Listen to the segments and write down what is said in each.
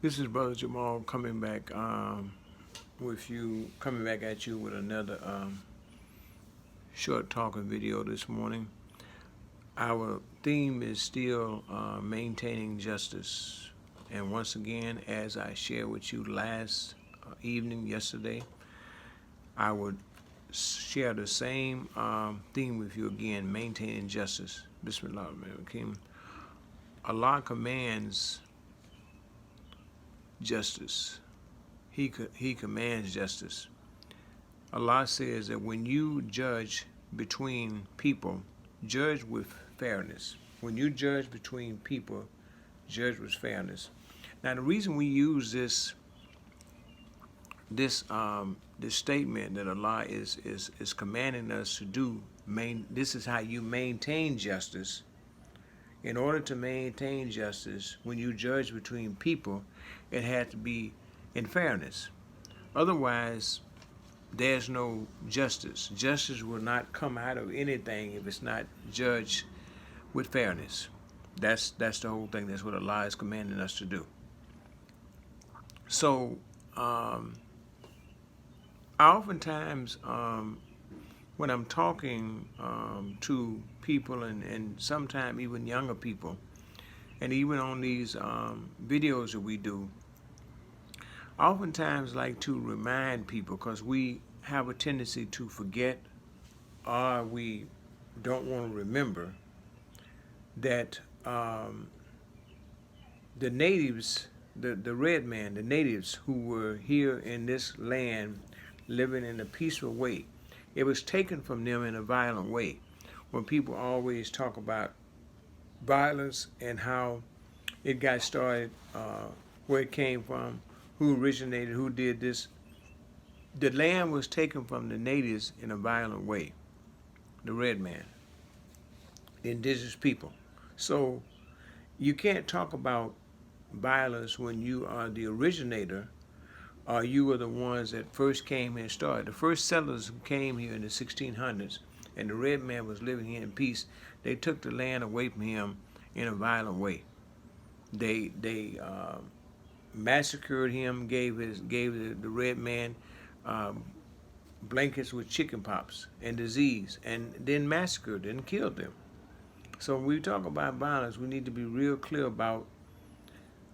This is Brother Jamal coming back coming back at you with another short talking video this morning. Our theme is still maintaining justice. And once again, as I shared with you last evening, yesterday, I would share the same theme with you again, maintaining justice. Bismillah, King. Allah commands justice. He commands justice. Allah says that when you judge between people, judge with fairness. When you judge between people, judge with fairness. Now, the reason we use this statement that Allah is commanding us to do, this is how you maintain justice. In order to maintain justice, when you judge between people, it had to be in fairness. Otherwise, there's no justice. Justice will not come out of anything if it's not judged with fairness. That's the whole thing. That's what Allah is commanding us to do. So, I oftentimes, when I'm talking to people and sometimes even younger people, and even on these videos that we do, I oftentimes like to remind people because we have a tendency to forget or we don't want to remember that the natives, the red man, the natives who were here in this land living in a peaceful way, it was taken from them in a violent way. When people always talk about violence and how it got started, where it came from, who originated, who did this, the land was taken from the natives in a violent way, the red man, the indigenous people. So you can't talk about violence when you are the originator or you were the ones that first came here and started. The first settlers who came here in the 1600s and the red man was living here in peace, they took the land away from him in a violent way. They massacred him, gave the red man blankets with chicken pox and disease, and then massacred and killed them. So when we talk about violence, we need to be real clear about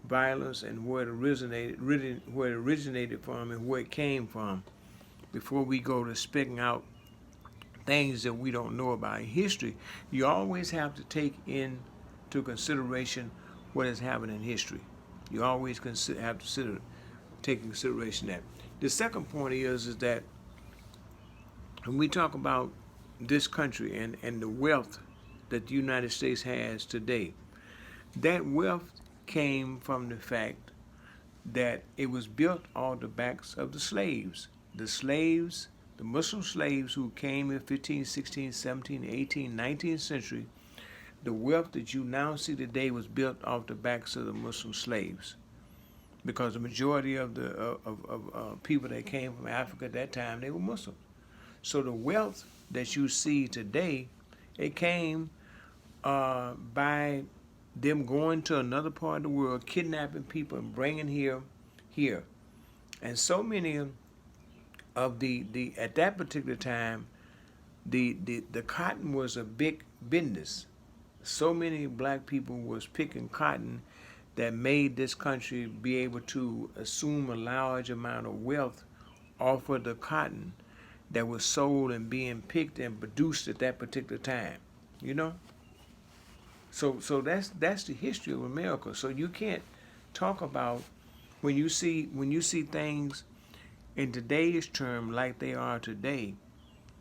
violence and where it originated from and where it came from before we go to spitting out things that we don't know about. In history, you always have to take into consideration what has happened in history. You always have to take into consideration that. The second point is that when we talk about this country and the wealth that the United States has today, that wealth came from the fact that it was built on the backs of the slaves. The Muslim slaves who came in 15th, 16th, 17th, 18th, 19th century, the wealth that you now see today was built off the backs of the Muslim slaves. Because the majority of the people that came from Africa at that time, they were Muslim. So the wealth that you see today, it came by them going to another part of the world, kidnapping people and bringing here. And so many of the at that particular time, the cotton was a big business. So many black people was picking cotton that made this country be able to assume a large amount of wealth off of the cotton that was sold and being picked and produced at that particular time. You know? So that's the history of America. So you can't talk about when you see things in today's term like they are today,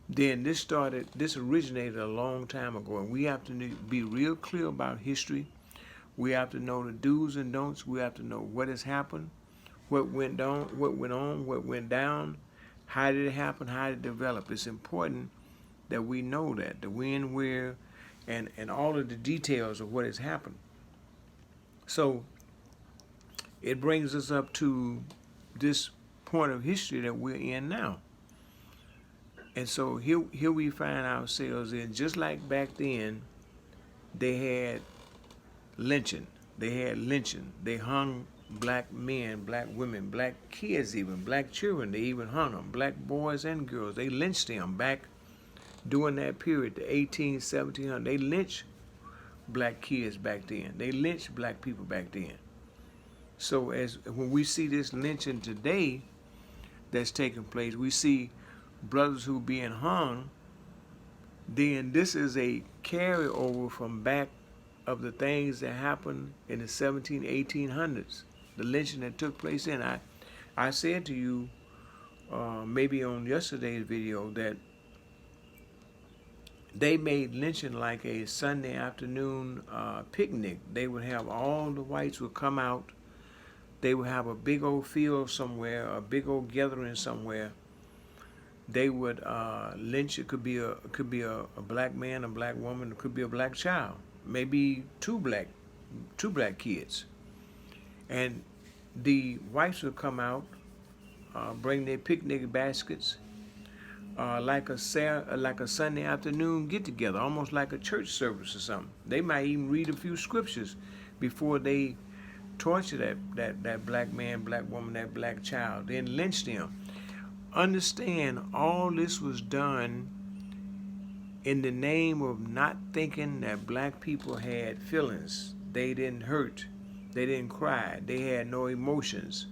then this originated a long time ago, and we have to be real clear about history. We have to know the do's and don'ts. We have to know what has happened, what went on, what went down, how did it happen, how did it develop. It's important that we know that, the when, where, and all of the details of what has happened. So it brings us up to this point of history that we're in now. And so here we find ourselves in, just like back then, they had lynching. They hung black men, black women, black kids, even black children. They even hung them. Black boys and girls. They lynched them back during that period, the 1700s. They lynched black kids back then. They lynched black people back then. So as when we see this lynching today that's taking place, we see brothers who being hung. Then this is a carryover from back of the things that happened in the 1800s, the lynching that took place then. I said to you maybe on yesterday's video that they made lynching like a Sunday afternoon picnic. They would have all the whites would come out. They would have a big old field somewhere, a big old gathering somewhere. They would lynch. It could be a black man, a black woman. It could be a black child. Maybe two black kids. And the whites would come out, bring their picnic baskets, like a Sunday afternoon get together, almost like a church service or something. They might even read a few scriptures before they torture that black man, black woman, that black child, then lynch them. Understand, all this was done in the name of not thinking that black people had feelings. They didn't hurt. They didn't cry. They had no emotions.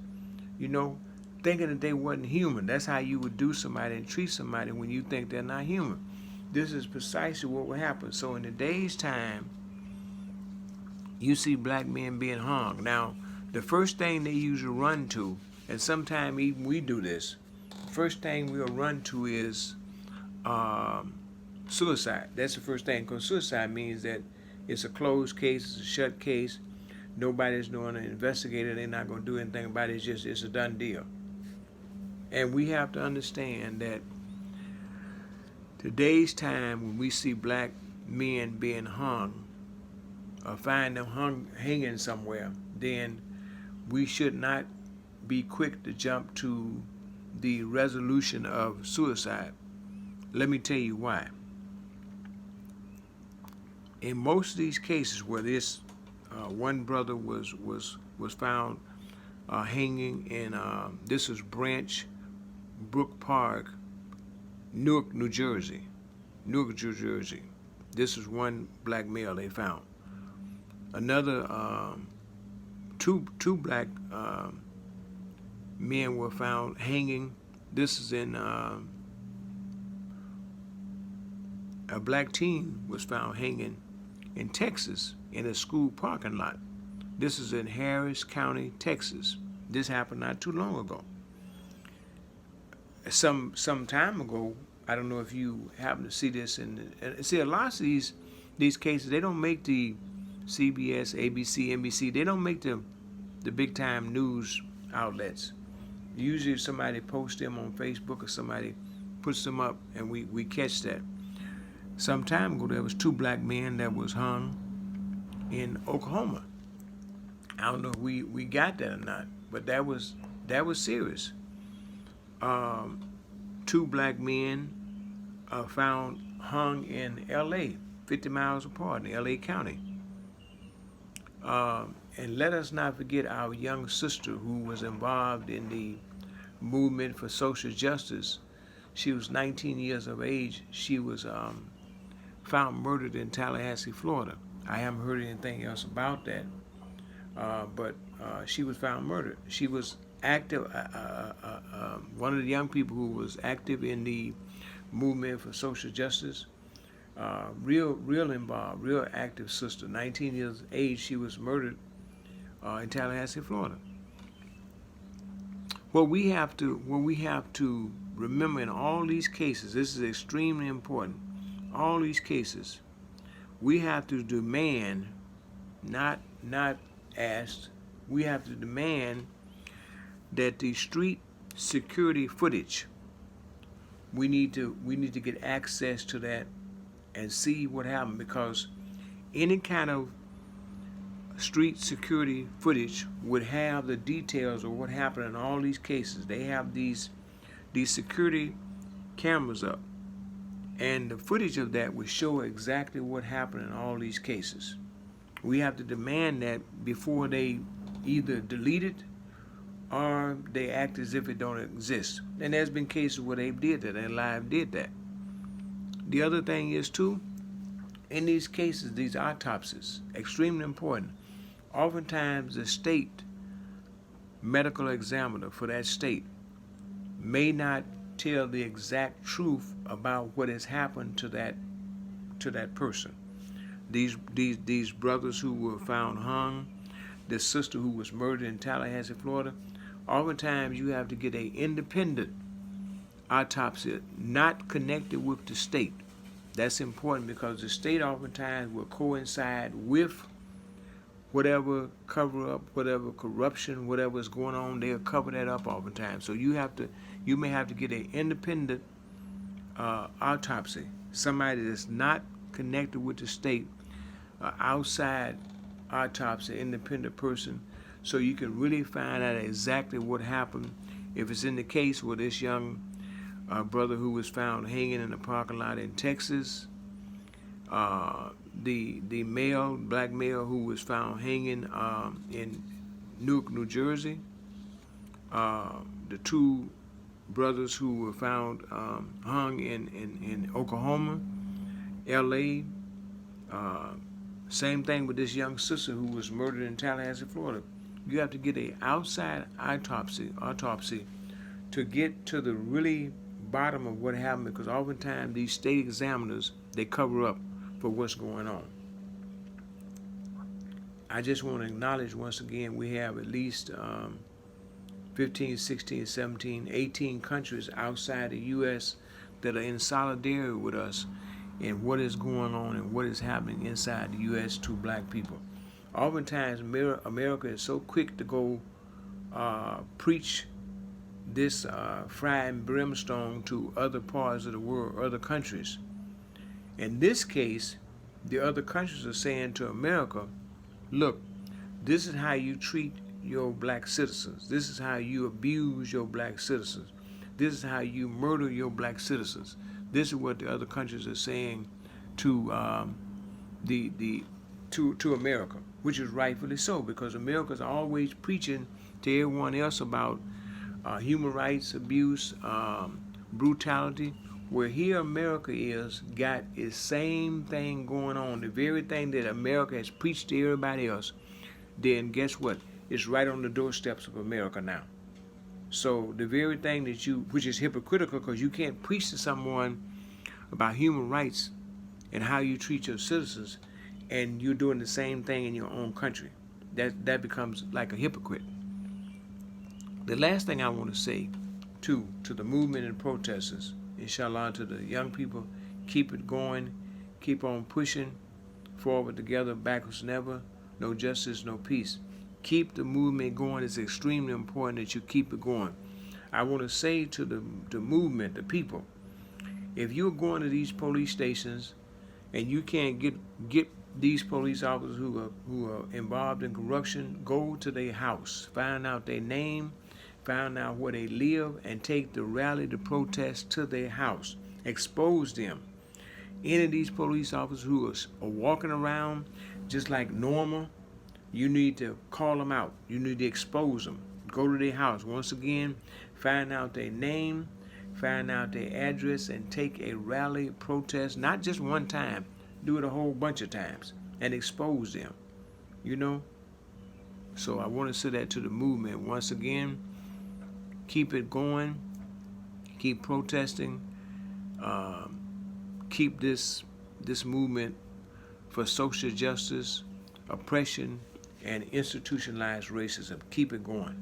Thinking that they wasn't human. That's how you would do somebody and treat somebody when you think they're not human. This is precisely what would happen. So in today's time, you see black men being hung. Now, the first thing they usually run to, and sometimes even we do this, first thing we'll run to is suicide. That's the first thing, because suicide means that it's a closed case, it's a shut case. Nobody's going to investigate it. They're not going to do anything about it. It's a done deal. And we have to understand that today's time, when we see black men being hung, or find them hanging somewhere, then we should not be quick to jump to the resolution of suicide. Let me tell you why. In most of these cases where this one brother was found hanging in this was Branch Brook Park, Newark, New Jersey. This is one black male they found. Another two black men were found hanging. This is in a black teen was found hanging in Texas in a school parking lot. This is in Harris County, Texas. This happened not too long ago. Some time ago, I don't know if you happen to see this, and see a lot of these cases, they don't make the CBS, ABC, NBC. They don't make the big time news outlets. Usually somebody posts them on Facebook or somebody puts them up, and we catch that. Some time ago, there was two black men that was hung in Oklahoma. I don't know if we got that or not, but that was serious. Two black men found hung in L.A., 50 miles apart in L.A. County. And let us not forget our young sister who was involved in the movement for social justice. She was 19 years of age. She was found murdered in Tallahassee, Florida. I haven't heard anything else about that, but she was found murdered. She was active, one of the young people who was active in the movement for social justice, real involved, real active sister. 19 years of age, she was murdered in Tallahassee, Florida. What we have to remember in all these cases, this is extremely important. All these cases, we have to demand, not ask, we have to demand that the street security footage, we need to get access to that and see what happened, because any kind of street security footage would have the details of what happened in all these cases. They have these security cameras up, and the footage of that would show exactly what happened in all these cases. We have to demand that before they either deleted or they act as if it don't exist. And there's been cases where they did that, and Live did that. The other thing is too, in these cases, these autopsies, extremely important. Oftentimes the state medical examiner for that state may not tell the exact truth about what has happened to that person. These brothers who were found hung, this sister who was murdered in Tallahassee, Florida, oftentimes you have to get an independent autopsy, not connected with the state. That's important because the state oftentimes will coincide with whatever cover up, whatever corruption, whatever is going on. They'll cover that up oftentimes. So you may have to get an independent autopsy, somebody that's not connected with the state, outside autopsy, independent person, so you can really find out exactly what happened. If it's in the case where this young brother who was found hanging in the parking lot in Texas, the black male who was found hanging in Newark, New Jersey, the two brothers who were found hung in Oklahoma, L.A., same thing with this young sister who was murdered in Tallahassee, Florida. You have to get an outside autopsy to get to the really bottom of what happened, because oftentimes these state examiners, they cover up for what's going on. I just want to acknowledge once again we have at least 15, 16, 17, 18 countries outside the U.S. that are in solidarity with us in what is going on and what is happening inside the U.S. to black people. Oftentimes, America is so quick to go preach this fire and brimstone to other parts of the world, other countries. In this case, the other countries are saying to America, look, this is how you treat your black citizens. This is how you abuse your black citizens. This is how you murder your black citizens. This is what the other countries are saying to to America, which is rightfully so, because America is always preaching to everyone else about human rights abuse, brutality. Where here America got the same thing going on, the very thing that America has preached to everybody else. Then guess what? It's right on the doorsteps of America now. So the very thing that which is hypocritical, because you can't preach to someone about human rights and how you treat your citizens, and you're doing the same thing in your own country. That becomes like a hypocrite. The last thing I want to say, to the movement and protesters, inshallah, to the young people, keep it going, keep on pushing forward together, backwards never, no justice, no peace. Keep the movement going. It's extremely important that you keep it going. I want to say to the movement, the people, if you're going to these police stations and you can't get these police officers who are involved in corruption, go to their house, find out their name, find out where they live, and take the rally, the protest to their house. Expose them. Any of these police officers who are walking around just like normal, you need to call them out. You need to expose them. Go to their house. Once again, find out their name, find out their address, and take a rally protest, not just one time. Do it a whole bunch of times and expose them, So I want to say that to the movement. Once again, keep it going, keep protesting, keep this movement for social justice, oppression, and institutionalized racism. Keep it going.